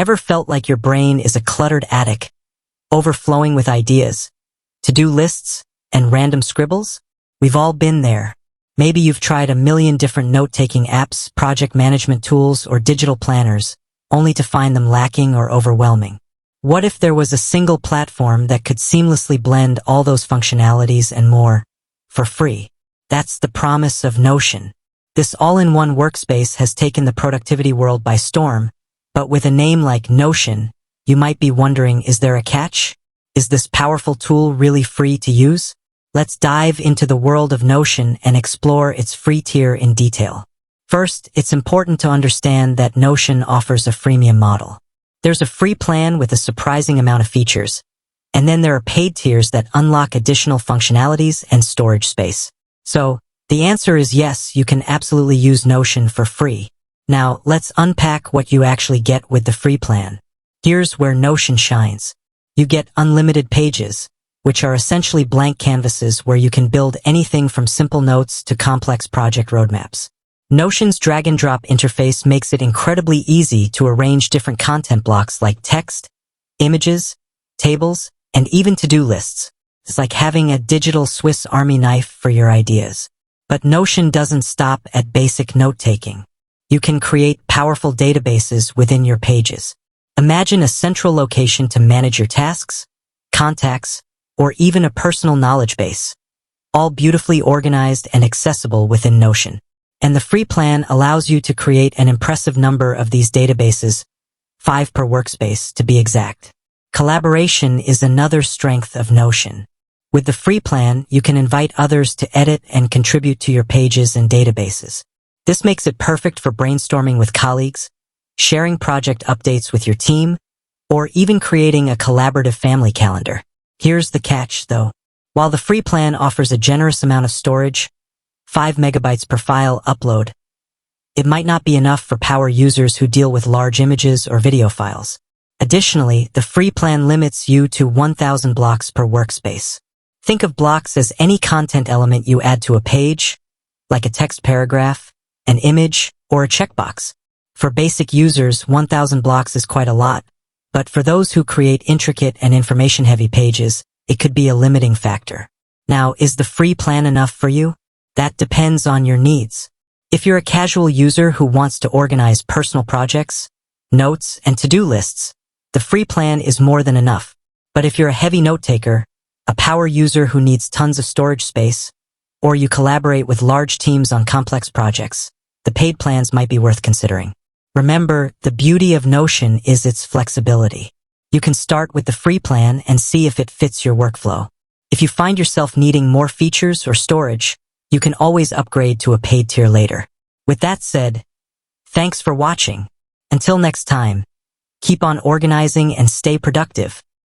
Ever felt like your brain is a cluttered attic, overflowing with ideas, to-do lists, and random scribbles? We've all been there. Maybe you've tried a million different note-taking apps, project management tools, or digital planners, only to find them lacking or overwhelming. What if there was a single platform that could seamlessly blend all those functionalities and more, for free? That's the promise of Notion. This all-in-one workspace has taken the productivity world by storm, but with a name like Notion, you might be wondering, is there a catch? Is this powerful tool really free to use? Let's dive into the world of Notion and explore its free tier in detail. First, it's important to understand that Notion offers a freemium model. There's a free plan with a surprising amount of features, and then there are paid tiers that unlock additional functionalities and storage space. So, the answer is yes, you can absolutely use Notion for free. Now, let's unpack what you actually get with the free plan. Here's where Notion shines. You get unlimited pages, which are essentially blank canvases where you can build anything from simple notes to complex project roadmaps. Notion's drag-and-drop interface makes it incredibly easy to arrange different content blocks like text, images, tables, and even to-do lists. It's like having a digital Swiss Army knife for your ideas. But Notion doesn't stop at basic note-taking. You can create powerful databases within your pages. Imagine a central location to manage your tasks, contacts, or even a personal knowledge base, all beautifully organized and accessible within Notion. And the free plan allows you to create an impressive number of these databases, 5 per workspace to be exact. Collaboration is another strength of Notion. With the free plan, you can invite others to edit and contribute to your pages and databases. This makes it perfect for brainstorming with colleagues, sharing project updates with your team, or even creating a collaborative family calendar. Here's the catch, though. While the free plan offers a generous amount of storage, 5 megabytes per file upload, it might not be enough for power users who deal with large images or video files. Additionally, the free plan limits you to 1,000 blocks per workspace. Think of blocks as any content element you add to a page, like a text paragraph, an image, or a checkbox. For basic users, 1,000 blocks is quite a lot, but for those who create intricate and information-heavy pages, it could be a limiting factor. Now, is the free plan enough for you? That depends on your needs. If you're a casual user who wants to organize personal projects, notes, and to-do lists, the free plan is more than enough. But if you're a heavy note-taker, a power user who needs tons of storage space, or you collaborate with large teams on complex projects, the paid plans might be worth considering. Remember, the beauty of Notion is its flexibility. You can start with the free plan and see if it fits your workflow. If you find yourself needing more features or storage, you can always upgrade to a paid tier later. With that said, thanks for watching. Until next time, keep on organizing and stay productive.